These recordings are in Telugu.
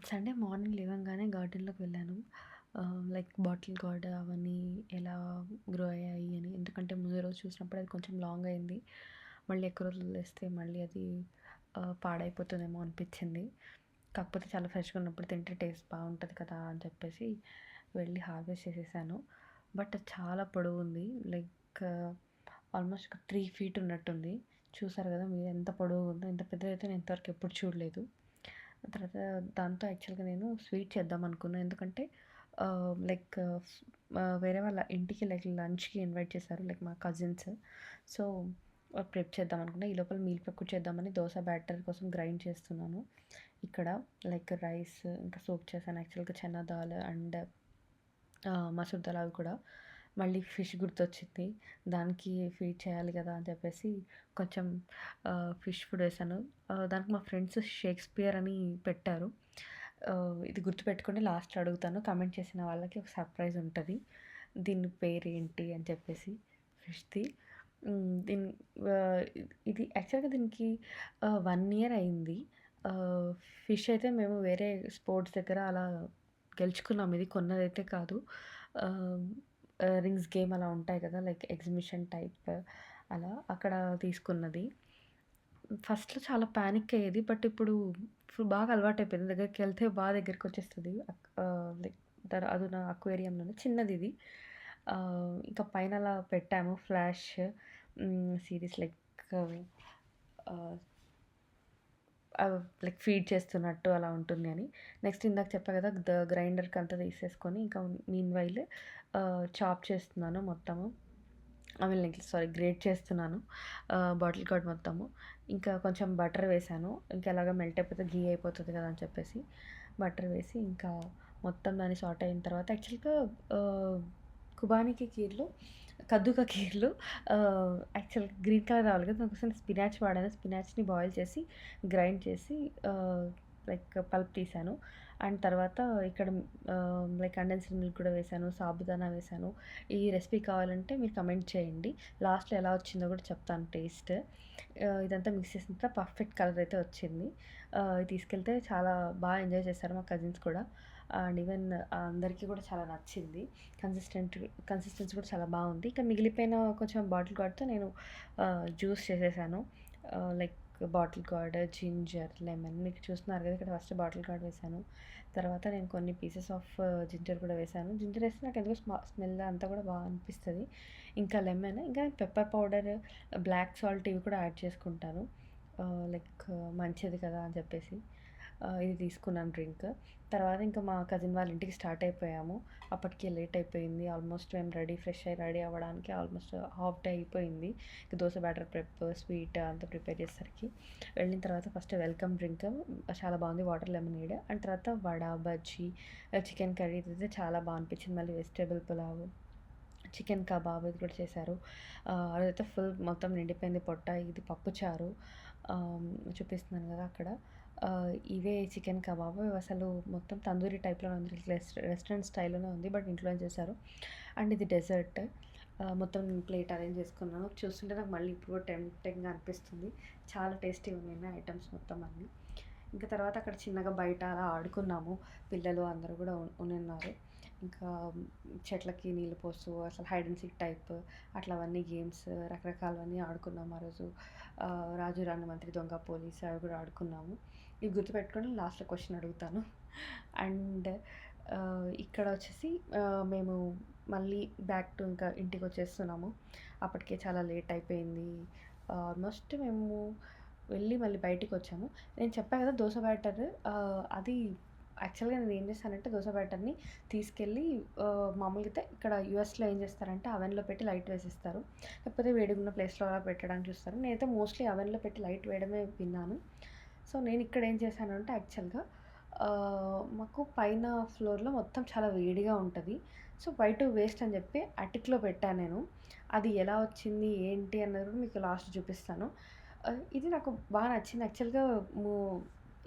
సండే మార్నింగ్ లేవంగానే గార్డెన్‌లోకి వెళ్ళాను. లైక్ బాటిల్ గార్డ్ అవన్నీ ఎలా గ్రో అయ్యాయి అని. ఎందుకంటే ముందు రోజు చూసినప్పుడు అది కొంచెం లాంగ్ అయింది. మళ్ళీ ఎక్కువ రోజులు వదిలేస్తే మళ్ళీ అది పాడైపోతుందేమో అనిపించింది. కాకపోతే చాలా ఫ్రెష్‌గా ఉన్నప్పుడు తింటే టేస్ట్ బావుంటది కదా అని చెప్పేసి వెళ్ళి హార్వెస్ట్ చేసేసాను. బట్ అది చాలా పొడవుంది. లైక్ ఆల్మోస్ట్ ఒక 3 ఫీట్ ఉన్నట్టుంది. చూసారు కదా మీరు ఎంత పొడవుగుందో. ఇంత పెద్దదైతే నేను ఇంతవరకు ఎప్పుడు చూడలేదు. తర్వాత దాంతో యాక్చువల్‌గా నేను స్వీట్ చేద్దామనుకున్నా. ఎందుకంటే లైక్ వేరే వాళ్ళ ఇంటికి లైక్ లంచ్‌కి ఇన్వైట్ చేశారు. లైక్ మా కజిన్స్. So, prep చేద్దామనుకున్నా. ఈ లోపల మీల్ ప్రెప్ కూడా చేద్దామని దోస బ్యాటర్ కోసం గ్రైండ్ చేస్తున్నాను. ఇక్కడ లైక్ రైస్ ఇంకా సోక్ చేశాను యాక్చువల్‌గా చనా దాల్ అండ్ మసూర్ దాల్ అవి కూడా. మళ్ళీ ఫిష్ గుర్తొచ్చింది. దానికి ఫీడ్ చేయాలి కదా అని చెప్పేసి కొంచెం ఫిష్ ఫుడ్ వేశాను. దానికి మా ఫ్రెండ్స్ షేక్స్‌పియర్ అని పెట్టారు. ఇది గుర్తుపెట్టుకోండి లాస్ట్‌లో అడుగుతాను. కామెంట్ చేసిన వాళ్ళకి ఒక సర్ప్రైజ్ ఉంటది. దీని పేరేంటి అని చెప్పేసి ఫిష్‌ది. దీని ఆహ్, ఇది యాక్చువల్‌గా దీనికి 1 ఇయర్ అయింది. ఆహ్, ఫిష్ అయితే మేము వేరే స్పోర్ట్స్ దగ్గర అలా గెలుచుకున్నాం. ఇది కొన్నదైతే కాదు. ఆహ్, రింగ్స్ గేమ్ అలా ఉంటాయి కదా! లైక్ ఎగ్జిబిషన్ టైప్ అలా అక్కడ తీసుకున్నది. ఫస్ట్‌లో చాలా పానిక్ అయ్యేది. బట్ ఇప్పుడు బాగా అలవాటయిపోయింది. దగ్గరికెళ్తే దగ్గరికొచ్చేస్తది. లైక్ అదున్న అక్వేరియంలోనే చిన్నదిది. ఇంకా పైన అలా పెట్టాము ఫ్లాష్ సీరీస్ లైక్ ఆహ్, లైక్ ఫీడ్ చేస్తున్నట్టు అలా ఉంటుంది అని. నెక్స్ట్ ఇందాక చెప్పా కదా! గ్రైండర్‌కంతా తీసేసుకొని ఇంకా మీన్‌వైల్ చాప్ చేస్తున్నాను మొత్తము. I mean like sorry great చేస్తున్నాను. బాటిల్ గార్డ్ మొత్తము. ఇంకా కొంచెం బటర్ వేశాను. ఇంకా ఎలాగో మెల్ట్ అయిపోతే ఘీ అయిపోతది కదా! అని చెప్పేసి బటర్ వేసి ఇంకా మొత్తం దాన్ని సార్ట్ అయిన తర్వాత యాక్చువల్‌గా ఆహ్, కుబానికి కీర్‌లో కద్దు కా ఖీర్‌లో యాక్చువల్‌గా గ్రీన్ కలర్ రావాలి కదా! దానికోసం స్పినాచ్ వాడాను. స్పినాచ్‌ని బాయిల్ చేసి, గ్రైండ్ చేసి ఆహ్, లైక్ పల్ప్ తీశాను. అండ్ తర్వాత ఇక్కడ లైక్ కండెన్స్డ్ మిల్క్ కూడా వేశాను. సాబుదానా వేశాను. ఈ రెసిపీ కావాలంటే మీరు కమెంట్ చేయండి. లాస్ట్‌లో ఎలా వచ్చిందో కూడా చెప్తాను టేస్ట్. ఇదంతా మిక్స్ చేసిన తర్వాత పర్ఫెక్ట్ కలర్ అయితే వచ్చింది. ఇది తీసుకెళ్తే చాలా ఎంజాయ్ చేశారు మా కజిన్స్ కూడా. అండ్ ఈవెన్ అందరికీ కూడా చాలా నచ్చింది. కన్సిస్టెన్సీ కూడా చాలా బావుంది. ఇక మిగిలిపోయిన కొంచెం బాటిల్ గార్డ్‌తో నేను జ్యూస్ చేసేసాను. Like bottle gourd, ginger, lemon మీకు చూస్తున్నారు కదా! ఇక్కడ ఫస్ట్ బాటిల్ గార్డ్ వేశాను. తర్వాత నేను కొన్ని పీసెస్ ఆఫ్ జింజర్ కూడా వేశాను. జింజర్ వేస్తే నాకెందుకో స్మెల్ అంతా కూడా అనిపిస్తది. ఇంకా లెమన్, ఇంకా పెప్పర్ పౌడర్, బ్లాక్ సాల్ట్ ఇవి కూడా యాడ్ చేసుకుంటాను. లైక్ మంచిది కదా అని చెప్పేసి. ఇది తీసుకున్నాను డ్రింక్. తర్వాత ఇంకా మా కజిన్ వాళ్ళ ఇంటికి స్టార్ట్ అయిపోయాము. అప్పటికి లేట్ అయిపోయింది. ఆల్మోస్ట్ మేము ఫ్రెష్ అయ్యి రెడీ అవ్వడానికి ఆల్మోస్ట్ హాఫ్ డే అయిపోయింది. దోస బ్యాటర్ స్వీట్ అంతా ప్రిపేర్ చేసేసరికి. వెళ్ళిన తర్వాత ఫస్ట్ వెల్కమ్ డ్రింక్ చాలా బాగుంది. Water lemonade. అండ్ తర్వాత వడ, బజ్జీ, చికెన్ కర్రీ ఇదైతే చాలా అనిపించింది. మళ్ళీ వెజిటబుల్ పులావ్, చికెన్ కబాబ్ ఇది కూడా చేశారు. అదైతే ఫుల్ మొత్తం నిండిపోయింది పొట్ట. ఇది పప్పుచారు చూపిస్తున్నాను కదా అక్కడ. ఇవే చికెన్ కబాబ్ అసలు మొత్తం తందూరి టైప్‌లోనే ఉంది. రెస్టారెంట్ స్టైల్‌లోనే ఉంది. బట్ ఇంట్లోనే చేశారు. అండ్ ఇది డెజర్ట్. మొత్తం ప్లేట్ అరేంజ్ చేసుకున్నాను. చూస్తుంటే నాకు మళ్ళీ ఇప్పుడు కూడా టెంప్టింగ్‌గా అనిపిస్తుంది. చాలా టేస్టీగా ఉన్నాయి ఐటెమ్స్ మొత్తం అన్నీ. ఇంకా తర్వాత అక్కడ చిన్నగా బయట అలా ఆడుకున్నాము. పిల్లలు అందరూ కూడా ఉన్నారు. ఇంకా చెట్లకి నీళ్ళు పోస్తూ అసలు హైడ్ అండ్ సీక్ టైప్ అట్లా అవన్నీ గేమ్స్ రకరకాలవన్నీ ఆడుకున్నాము ఆ రోజు. రాజు రాణి మంత్రి దొంగ పోలీస్ అవి కూడా ఆడుకున్నాము. ఇవి గుర్తుపెట్టుకొని లాస్ట్‌లో క్వెషన్ అడుగుతాను. అండ్ ఇక్కడ వచ్చేసి మేము మళ్ళీ బ్యాక్ టు ఇంకా ఇంటికొచ్చేస్తున్నాము. అప్పటికే చాలా లేట్ అయిపోయింది. ఆల్మోస్ట్ మేము వెళ్ళి మళ్ళీ బయటికొచ్చాము. నేను చెప్పా కదా! దోస బ్యాటర్ అది యాక్చువల్‌గా నేనేం చేశానంటే దోస బ్యాటర్‌ని తీసుకెళ్ళి మామూలుగా అయితే ఇక్కడ యూఎస్‌లో ఏం చేస్తారంటే అవెన్‌లో పెట్టి లైట్ వేసిస్తారు. లేకపోతే వేడిగున్న ప్లేస్‌లో అలా పెట్టడానికి చూస్తారు. నేనైతే మోస్ట్‌లీ అవెన్‌లో పెట్టి లైట్ వేయడమే విన్నాను. సో, నేనిక్కడ ఏం చేశానంటే యాక్చువల్‌గా మాకు పైన ఫ్లోర్‌లో మొత్తం చాలా వేడిగా ఉంటది. సో, వై టు వేస్ట్ అని చెప్పి అటిక్‌లో పెట్టాను నేను. అది ఎలా వచ్చింది, ఏంటి అన్నది కూడా మీకు లాస్ట్ చూపిస్తాను. ఇది నాకు నచ్చింది. యాక్చువల్‌గా ము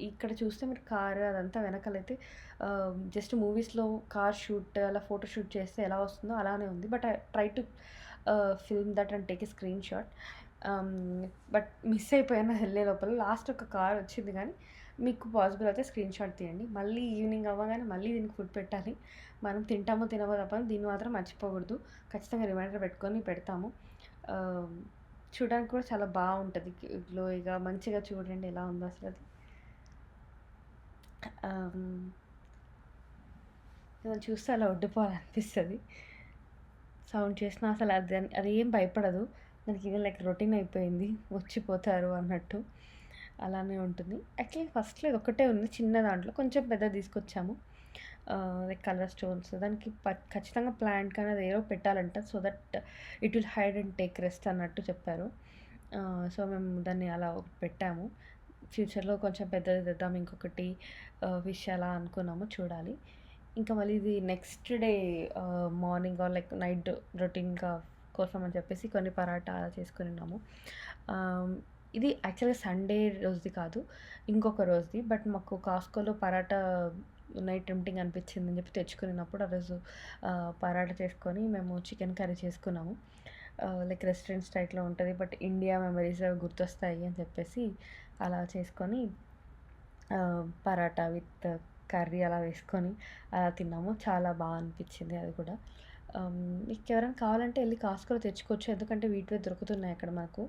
ఇక్కడ చూస్తే మీరు కారు అదంతా వెనకాలైతే జస్ట్ మూవీస్‌లో కార్ షూట్ అలా ఫోటో షూట్ చేస్తే ఎలా వస్తుందో అలానే ఉంది. But I try to film that and take a screen shot. But miss అయిపోయాను ఎళ్ళే లోపల. లాస్ట్ ఒక కార్ వచ్చింది గానీ, మీకు పాసిబుల్ అయితే స్క్రీన్‌షాట్ తీయండి. మళ్ళీ ఈవినింగ్ అవ్వగానే మళ్ళీ దీనికి ఫుడ్ పెట్టాలి. మనం తింటామో తినమో తప్ప దీన్ని మాత్రం మర్చిపోకూడదు. ఖచ్చితంగా రిమైండర్ పెట్టుకొని పెడతాము. ఆహ్, చూడడానికి కూడా చాలా బావుంటది. గ్లోయిగా మంచిగా చూడండి ఎలా ఉందో అసలది. ఆహ్, ఏదైనా చూస్తే అలా ఉండిపోవాలనిపిస్తది. సౌండ్ చేసినా అసలు అదేం భయపడదు. దానికి ఈవెన్ లైక్ రొటీన్ అయిపోయింది. వచ్చిపోతారు అన్నట్టు. అలానే ఉంటుంది. యాక్చువల్లీ ఫస్ట్‌లో ఇదొక్కటే ఉంది చిన్న దాంట్లో. కొంచెం పెద్దది తీసుకొచ్చాము. లైక్ కలర్ స్టోన్స్ దానికి ఖచ్చితంగా ప్లాంట్ కానీ అదేదో పెట్టాలంట. So that it will hide and take rest అన్నట్టు చెప్పారు. సో మేము దాన్ని అలా ఒకటి పెట్టాము. ఫ్యూచర్‌లో కొంచెం పెద్దది తెద్దాం ఇంకొకటి ఫిష్ అలా అనుకున్నాము చూడాలి. ఇంకా మళ్ళీ ఇది next day morning or like night రొటీన్‌గా కోసం అని చెప్పేసి కొన్ని పరాటా అలా చేసుకొనున్నాము. ఇది యాక్చువల్‌గా సండే రోజుది కాదు. ఇంకొక రోజుది. బట్ మాకు కాస్కోలో పరాటా నైట్ టెంప్టింగ్ అనిపించిందని చెప్పి తెచ్చుకున్నప్పుడు ఆ రోజు పరాటా చేసుకొని మేము చికెన్ కర్రీ చేసుకున్నాము. లైక్ రెస్టారెంట్ స్టైల్‌లో ఉంటది. బట్ ఇండియా మెమరీస్ గుర్తొస్తాయి అని చెప్పేసి అలా చేసుకొని పరాటా విత్ కర్రీ అలా వేసుకొని అలా తిన్నాము. చాలా అనిపించింది అది కూడా. మీకెవరైనా కావాలంటే ఎళ్లి కాస్కోలో తెచ్చుకోవచ్చు. ఎందుకంటే వీటివే దొరుకుతున్నాయి అక్కడ మాకు.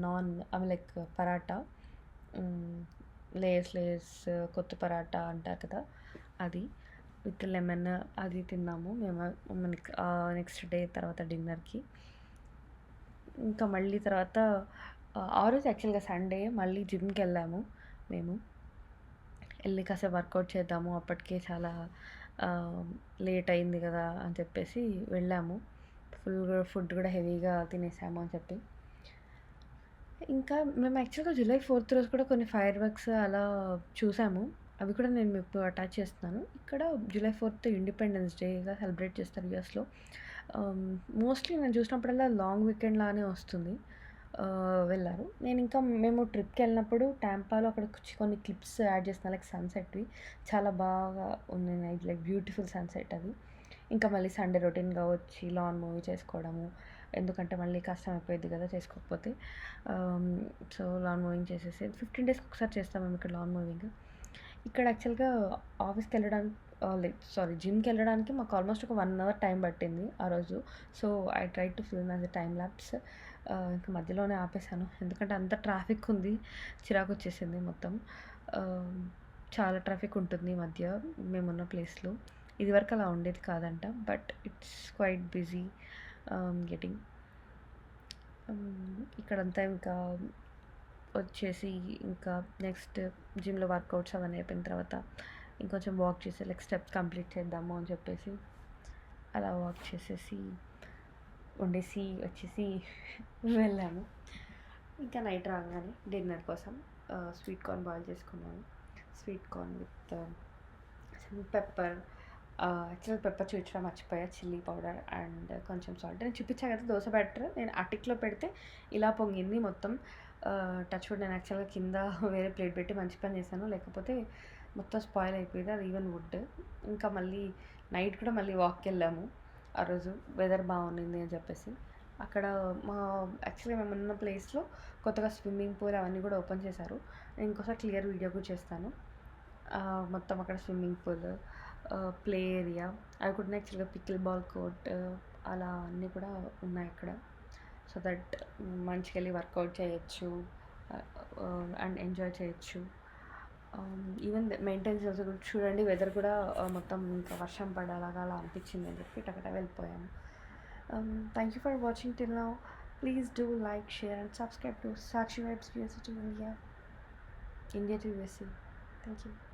Non I mean like paratha. హ్మ్. లేయర్స్ కొత్తు పరాటా అంటారు కదా! అది విత్ లెమన్ అది తిన్నాము. మేము మనకి నెక్స్ట్ డే తర్వాత డిన్నర్‌కి. ఇంకా మళ్ళీ తర్వాత ఆ రోజు యాక్చువల్‌గా సండే మళ్ళీ జిమ్‌కెళ్ళాము మేము. ఎళ్లి కాసేపు వర్కౌట్ చేద్దాము. అప్పటికే చాలా లేట్ అయింది గదా! అని చెప్పేసి వెళ్ళాము. ఫుడ్ గూడా హెవీగా తినేసాము అని చెప్పి. ఇంకా మేము యాక్చువల్‌గా జూలై 4థ్ రోజు కూడా కొన్ని ఫైర్ వర్క్స్ అలా చూసాము. అవి కూడా నేను మీకు అటాచ్ చేస్తున్నాను. ఇక్కడ జూలై 4థ్ ఇండిపెండెన్స్ డేగా సెలబ్రేట్ చేస్తారు యూఎస్‌లో. మోస్ట్‌లీ నేను చూసినప్పుడల్లా లాంగ్ వీకెండ్ లానే వస్తుంది. వెళ్లారు. మేము ట్రిప్‌కెళ్ళినప్పుడు టాంపాలో అక్కడ కొన్ని క్లిప్స్ యాడ్ చేస్తున్నా లైక్ సన్‌సెట్‌వి. చాలా బాగా ఉన్నాయి. లైక్ బ్యూటిఫుల్ సన్‌సెట్ అది. ఇంకా మళ్ళీ సండే రొటీన్‌గా వచ్చి లాన్ మూవీ చేసుకోవడము. ఎందుకంటే మళ్ళీ కష్టం అయిపోయిద్ది కదా! చేసుకోకపోతే. ఆహ్, సో, లాన్ మూవింగ్ చేసేసి 15 డేస్‌కి ఒకసారి చేస్తాం మేము ఇక్కడ లాన్ మూవింగ్. ఇక్కడ యాక్చువల్‌గా ఆఫీస్‌కెళ్ళడానికి జిమ్‌కెళ్ళడానికి మాకు ఆల్మోస్ట్ ఒక 1 అవర్ టైం పట్టింది ఆ రోజు. So, I tried to film as a time lapse. ఇంక మధ్యలోనే ఆపేసాను. ఎందుకంటే అంత ట్రాఫిక్ ఉంది. చిరాకొచ్చేసింది మొత్తం. ఆహ్, చాలా ట్రాఫిక్ ఉంటుంది ఈ మధ్య మేమున్న ప్లేస్‌లో. ఇదివరకు అలా ఉండేది కాదంట. But it's quite busy getting. ఇక్కడంతా ఇంకా వచ్చేసి ఇంకా నెక్స్ట్ జిమ్‌లో వర్కౌట్స్ అవన్నీ అయిపోయిన తర్వాత ఇంకొంచెం వాక్ చేసి లైక్ స్టెప్స్ కంప్లీట్ చేద్దాము అని చెప్పేసి అలా వాక్ చేసేసి వండేసి వచ్చేసి వెళ్ళాము. ఇంకా నైట్ రాగానే డిన్నర్ కోసం స్వీట్ కార్న్ బాయిల్ చేసుకున్నాను. స్వీట్ కార్న్ విత్ పెప్పర్ యాక్చువల్‌గా పెప్పర్ చూపించడం మర్చిపోయా. చిల్లీ పౌడర్ అండ్ కొంచెం సాల్ట్. నేను చూపించా కదా దోస బ్యాటర్ నేను అటిక్‌లో పెడితే ఇలా పొంగింది మొత్తం. టచ్ వుడ్ నేను యాక్చువల్‌గా కింద వేరే ప్లేట్ పెట్టి మంచి పని చేశాను. లేకపోతే మొత్తం స్పాయిల్ అయిపోయేది. అది ఈవెన్ వుడ్. ఇంకా మళ్ళీ నైట్ కూడా మళ్ళీ వాక్‌కెళ్ళాము. ఆ రోజు వెదర్ బాగుండింది అని చెప్పేసి. అక్కడ మా యాక్చువల్‌గా మేమున్న ప్లేస్‌లో కొత్తగా స్విమ్మింగ్ పూల్ అవన్నీ కూడా ఓపెన్ చేశారు. నేను ఇంకోసారి క్లియర్ వీడియో కూడా చేస్తాను. మొత్తం అక్కడ స్విమ్మింగ్ పూల్, ప్లే ఏరియా అవి కూడా యాక్చువల్‌గా పికిల్ బాల్ కోర్ట్ అలా అన్నీ కూడా ఉన్నాయి అక్కడ. సో దట్ మంచిగెళ్ళి వర్కౌట్ చేయొచ్చు. అండ్ ఎంజాయ్ చేయొచ్చు. ఈవెన్ మెయింటైన్ చేసి కూడా చూడండి వెదర్ కూడా మొత్తం ఇంకా వర్షం పడేలాగా అలా అనిపించింది అని చెప్పి టకట వెళ్ళిపోయాము. Thank you for watching till now. Please do like, share and subscribe to Sakshi Vibes USA to India to USA. Thank you.